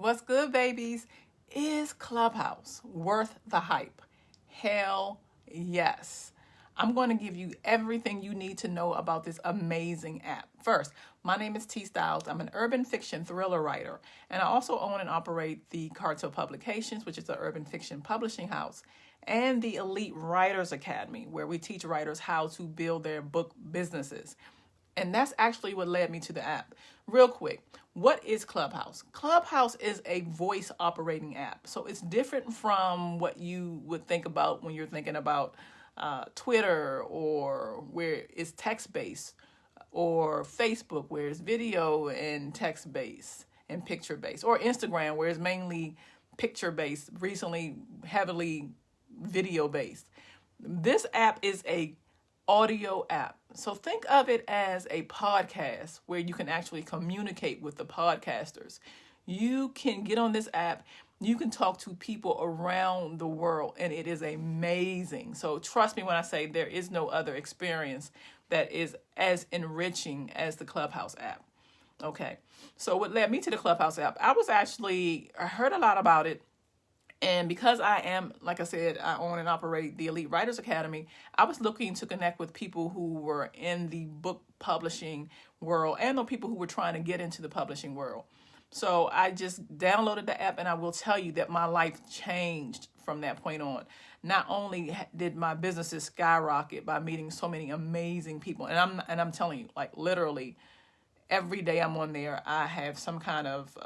What's good, babies? Is Clubhouse worth the hype? Hell yes. I'm going to give you everything you need to know about this amazing app. First, my name is T Styles. I'm an urban fiction thriller writer, and I also own and operate the Cartel Publications, which is an urban fiction publishing house, and the Elite Writers Academy, where we teach writers how to build their book businesses. And that's actually what led me to the app. Real quick, what is Clubhouse? Clubhouse is a voice operating app. So it's different from what you would think about when you're thinking about Twitter, or where it's text based, or Facebook where it's video and text based and picture based, or Instagram where it's mainly picture based, recently heavily video based. This app is a audio app. So think of it as a podcast where you can actually communicate with the podcasters. You can get on this app, you can talk to people around the world, and it is amazing. So trust me when I say there is no other experience that is as enriching as the Clubhouse app. Okay, so what led me to the Clubhouse app? I heard a lot about it. And because I am, like I said, I own and operate the Elite Writers Academy, I was looking to connect with people who were in the book publishing world and the people who were trying to get into the publishing world. So I just downloaded the app, and I will tell you that my life changed from that point on. Not only did my businesses skyrocket by meeting so many amazing people, and I'm telling you, like literally every day I'm on there, I have some kind of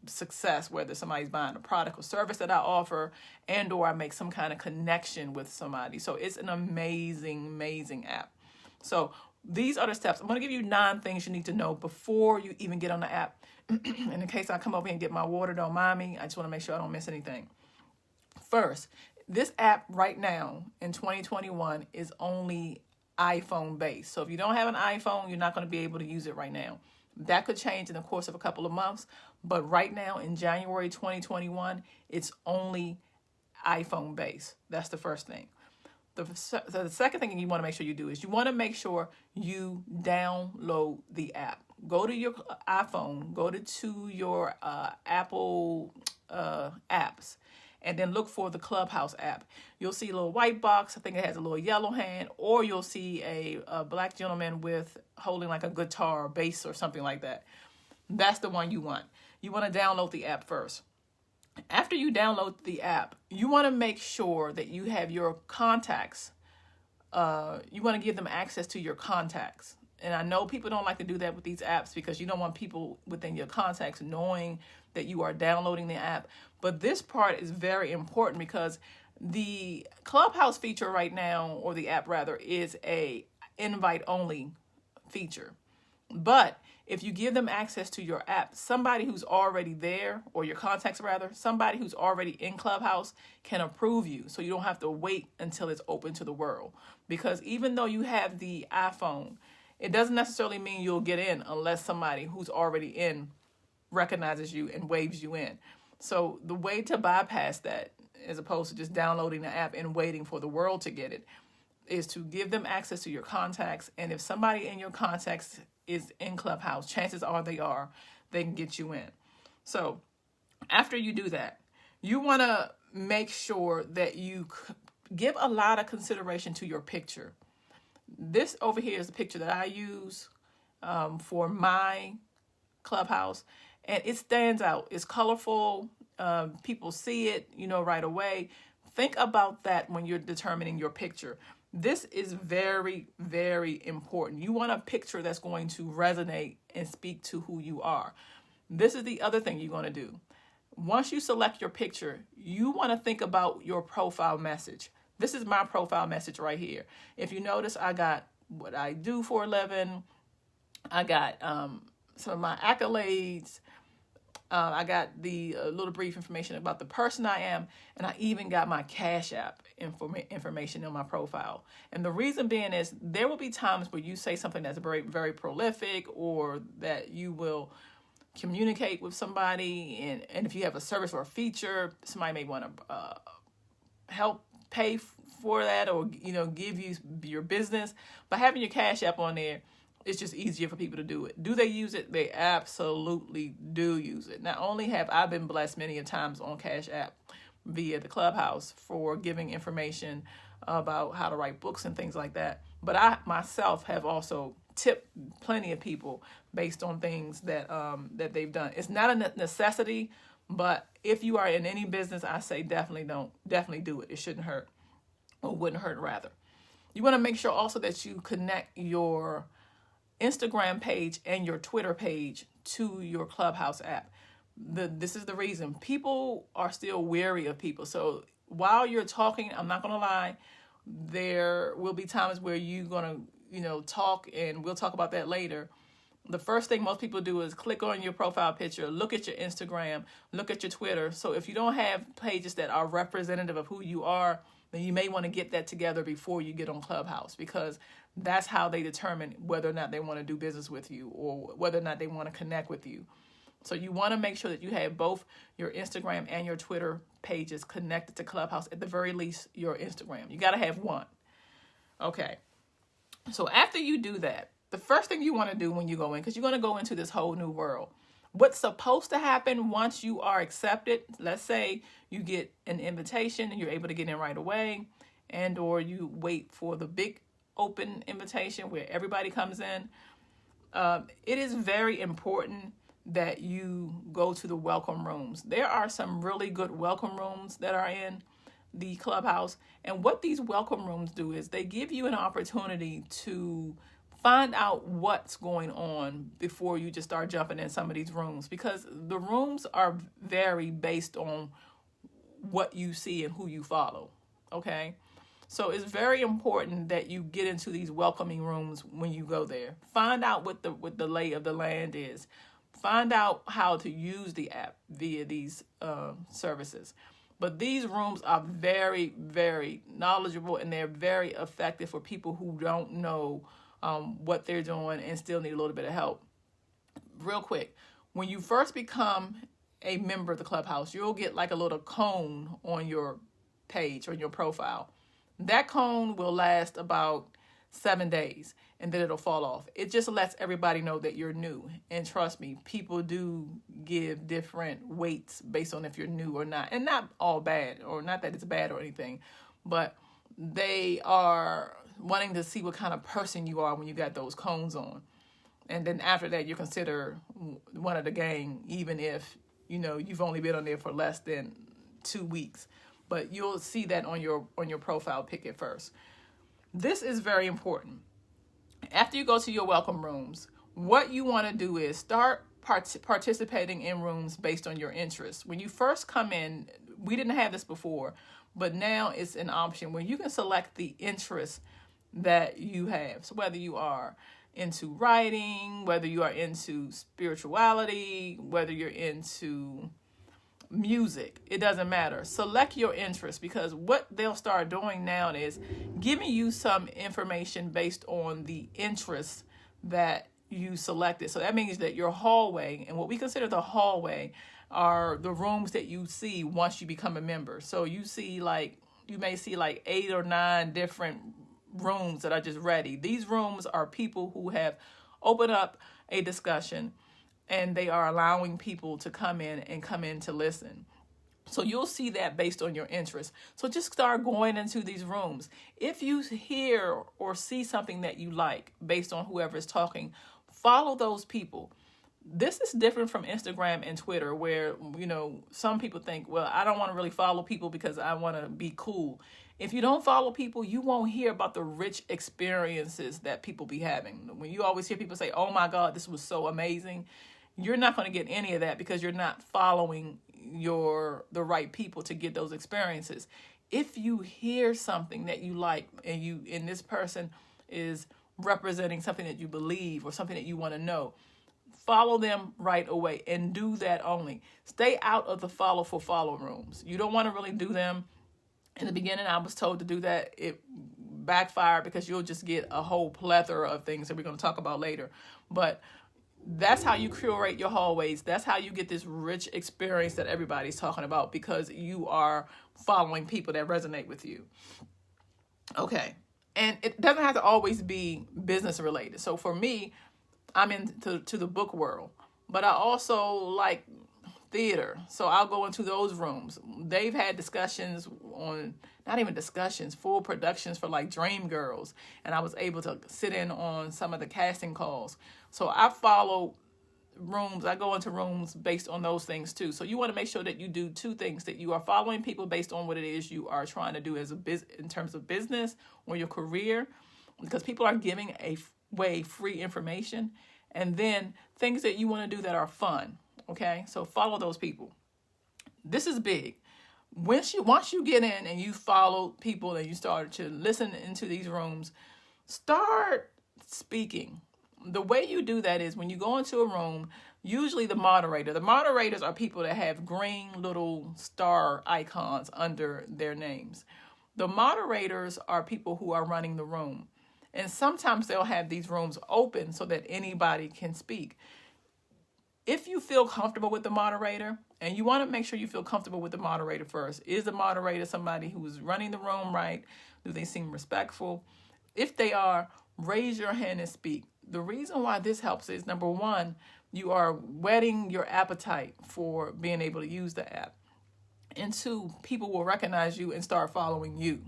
success, whether somebody's buying a product or service that I offer, and or I make some kind of connection with somebody. So it's an amazing app. So these are the steps. I'm going to give you 9 things you need to know before you even get on the app. And in case I come over here and get my water, don't mind me. I just want to make sure I don't miss anything. First, this app right now in 2021 is only iPhone based. So if you don't have an iPhone, you're not going to be able to use it right now. That could change in the course of a couple of months, but right now in January 2021, it's only iPhone based. That's the first thing. The second thing you want to make sure you do is you want to make sure you download the app. Go to your iPhone, go to your Apple apps, and then look for the Clubhouse app. You'll see a little white box. I think it has a little yellow hand, or you'll see a black gentleman with holding like a guitar or bass or something like that. That's the one you want. You want to download the app first. After you download the app, you want to make sure that you have your contacts. You want to give them access to your contacts. And I know people don't like to do that with these apps because you don't want people within your contacts knowing that you are downloading the app. But this part is very important because the Clubhouse feature right now, or the app rather, is a invite only feature. But if you give them access to your app, somebody who's already there, or your contacts rather, somebody who's already in Clubhouse can approve you. So you don't have to wait until it's open to the world. Because even though you have the iPhone, it doesn't necessarily mean you'll get in unless somebody who's already in recognizes you and waves you in. So the way to bypass that, as opposed to just downloading the app and waiting for the world to get it, is to give them access to your contacts. And if somebody in your contacts is in Clubhouse, chances are they can get you in. So after you do that, you want to make sure that you give a lot of consideration to your picture. This over here is the picture that I use for my Clubhouse, and it stands out. It's colorful. People see it, right away. Think about that when you're determining your picture. This is very, very important. You want a picture that's going to resonate and speak to who you are. This is the other thing you're going to do. Once you select your picture, you want to think about your profile message. This is my profile message right here. If you notice, I got what I do for a living. I got some of my accolades. I got the little brief information about the person I am, and I even got my Cash App information in my profile. And the reason being is there will be times where you say something that's very, very prolific, or that you will communicate with somebody, and if you have a service or a feature, somebody may want to help pay for that, or give you your business. By having your Cash App on there, It's just easier for people to do it. Do they use it? They absolutely do use it. Not only have I been blessed many a times on Cash App via the Clubhouse for giving information about how to write books and things like that, but I myself have also tipped plenty of people based on things that they've done. It's not a necessity, but if you are in any business, I say definitely do it. It shouldn't hurt, or wouldn't hurt rather. You want to make sure also that you connect your Instagram page and your Twitter page to your Clubhouse app. This is the reason. People are still wary of people. So while you're talking, I'm not going to lie, there will be times where you're going to, talk, and we'll talk about that later. The first thing most people do is click on your profile picture, look at your Instagram, look at your Twitter. So if you don't have pages that are representative of who you are, then you may want to get that together before you get on Clubhouse, because that's how they determine whether or not they want to do business with you or whether or not they want to connect with you. So you want to make sure that you have both your Instagram and your Twitter pages connected to Clubhouse, at the very least your Instagram. You got to have one. Okay. So after you do that, the first thing you want to do when you go in, because you're going to go into this whole new world, what's supposed to happen once you are accepted, let's say you get an invitation and you're able to get in right away, and or you wait for the big open invitation where everybody comes in, it is very important that you go to the welcome rooms. There are some really good welcome rooms that are in the Clubhouse, and what these welcome rooms do is they give you an opportunity to find out what's going on before you just start jumping in some of these rooms, because the rooms are vary based on what you see and who you follow. Okay, so it's very important that you get into these welcoming rooms when you go there. Find out what the lay of the land is. Find out how to use the app via these services. But these rooms are very, very knowledgeable, and they're very effective for people who don't know what they're doing and still need a little bit of help. Real quick, when you first become a member of the Clubhouse, you'll get like a little cone on your page or your profile. That cone will last about 7 days, and then it'll fall off. It just lets everybody know that you're new. And trust me, people do give different weights based on if you're new or not. And not all bad, or not that it's bad or anything, but they are wanting to see what kind of person you are when you got those cones on. And then after that, you're considered one of the gang, even if, you've only been on there for less than 2 weeks. But you'll see that on your profile pic at first. This is very important. After you go to your welcome rooms, what you want to do is start participating in rooms based on your interests. When you first come in, we didn't have this before, but now it's an option where you can select the interests that you have. So whether you are into writing, whether you are into spirituality, whether you're into music, it doesn't matter. Select your interest, because what they'll start doing now is giving you some information based on the interests that you selected. So that means that your hallway, and what we consider the hallway, are the rooms that you see once you become a member. So you may see like 8 or 9 different rooms that are just ready. These rooms are people who have opened up a discussion, and they are allowing people to come in to listen. So you'll see that based on your interests. So just start going into these rooms. If you hear or see something that you like based on whoever is talking, follow those people. This is different from Instagram and Twitter, where, some people think, well, I don't want to really follow people because I want to be cool. If you don't follow people, you won't hear about the rich experiences that people be having. When you always hear people say, oh my God, this was so amazing, you're not going to get any of that because you're not following the right people to get those experiences. If you hear something that you like, and this person is representing something that you believe or something that you want to know, follow them right away, and do that only. Stay out of the follow for follow rooms. You don't want to really do them. In the beginning, I was told to do that. It backfired because you'll just get a whole plethora of things that we're going to talk about later. But that's how you curate your hallways. That's how you get this rich experience that everybody's talking about, because you are following people that resonate with you. Okay. And it doesn't have to always be business related. So for me, I'm into the book world, but I also like theater. So I'll go into those rooms. They've had discussions on, not even discussions, full productions for like Dreamgirls. And I was able to sit in on some of the casting calls. So I follow rooms. I go into rooms based on those things too. So you want to make sure that you do two things, that you are following people based on what it is you are trying to do as a in terms of business or your career, because people are giving away free information, and then things that you want to do that are fun. Okay, so follow those people. This is big. Once you get in and you follow people and you start to listen into these rooms, start speaking. The way you do that is when you go into a room, usually the moderators are people that have green little star icons under their names. The moderators are people who are running the room. And sometimes they'll have these rooms open so that anybody can speak. If you feel comfortable with the moderator, and you want to make sure you feel comfortable with the moderator first. Is the moderator somebody who's running the room right? Do they seem respectful? If they are, raise your hand and speak. The reason why this helps is, number one, you are whetting your appetite for being able to use the app. And two, people will recognize you and start following you.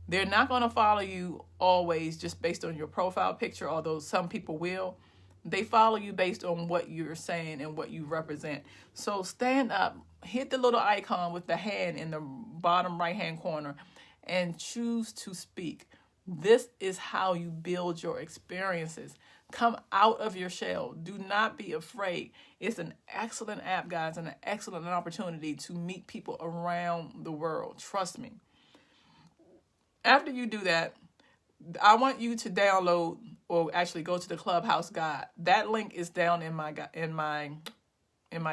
They're not going to follow you always just based on your profile picture, although some people will. They follow you based on what you're saying and what you represent. So stand up, hit the little icon with the hand in the bottom right-hand corner, and choose to speak. This is how you build your experiences. Come out of your shell. Do not be afraid. It's an excellent app, guys, and an excellent opportunity to meet people around the world. Trust me. After you do that, I want you to download, or actually go to the Clubhouse guide. That link is down in my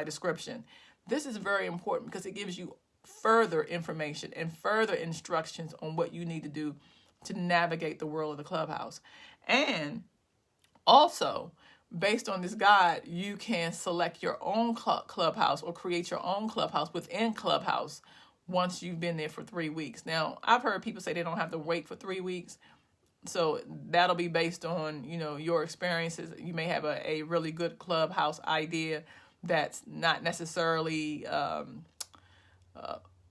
description. This is very important because it gives you further information and further instructions on what you need to do to navigate the world of the Clubhouse. And also, based on this guide, you can select your own Clubhouse or create your own Clubhouse within Clubhouse once you've been there for 3 weeks. Now, I've heard people say they don't have to wait for 3 weeks. So that'll be based on, your experiences. You may have a really good Clubhouse idea that's not necessarily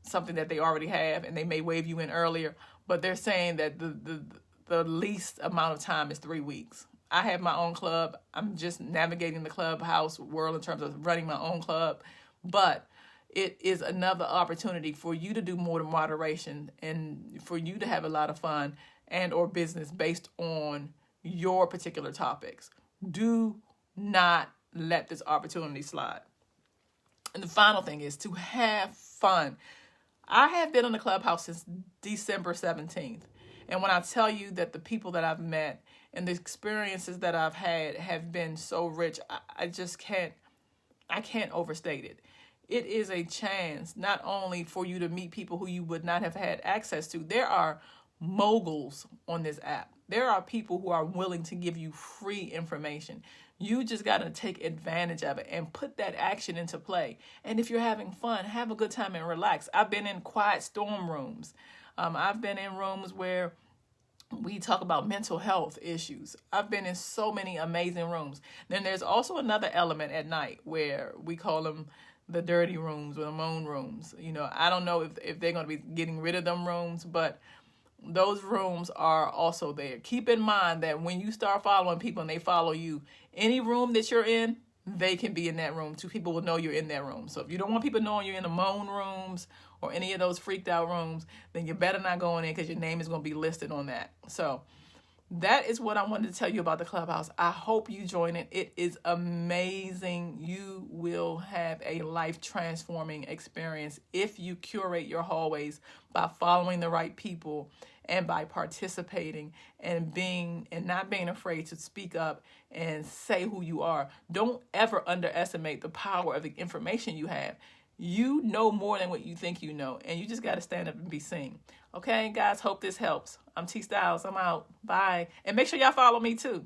something that they already have, and they may wave you in earlier. But they're saying that the least amount of time is 3 weeks. I have my own club. I'm just navigating the Clubhouse world in terms of running my own club. But it is another opportunity for you to do more moderation and for you to have a lot of fun and or business based on your particular topics. Do not let this opportunity slide. And the final thing is to have fun. I have been on the Clubhouse since December 17th. And when I tell you that the people that I've met and the experiences that I've had have been so rich, I can't overstate it. It is a chance not only for you to meet people who you would not have had access to. There are moguls on this app. There are people who are willing to give you free information. You just got to take advantage of it and put that action into play. And if you're having fun, have a good time and relax. I've been in quiet storm rooms. I've been in rooms where we talk about mental health issues. I've been in so many amazing rooms. Then there's also another element at night where we call them the dirty rooms or the moan rooms. I don't know if they're going to be getting rid of them rooms, but those rooms are also there. Keep in mind that when you start following people and they follow you, any room that you're in, they can be in that room too. People will know you're in that room. So if you don't want people knowing you're in the moan rooms or any of those freaked out rooms, then you better not go in there because your name is going to be listed on that. So that is what I wanted to tell you about the Clubhouse. I hope you join it. It is amazing. You will have a life-transforming experience if you curate your hallways by following the right people and by participating and not being afraid to speak up and say who you are. Don't ever underestimate the power of the information you have. You know more than what you think you know, and you just got to stand up and be seen. Okay, guys, hope this helps. I'm T Styles. I'm out. Bye. And make sure y'all follow me too.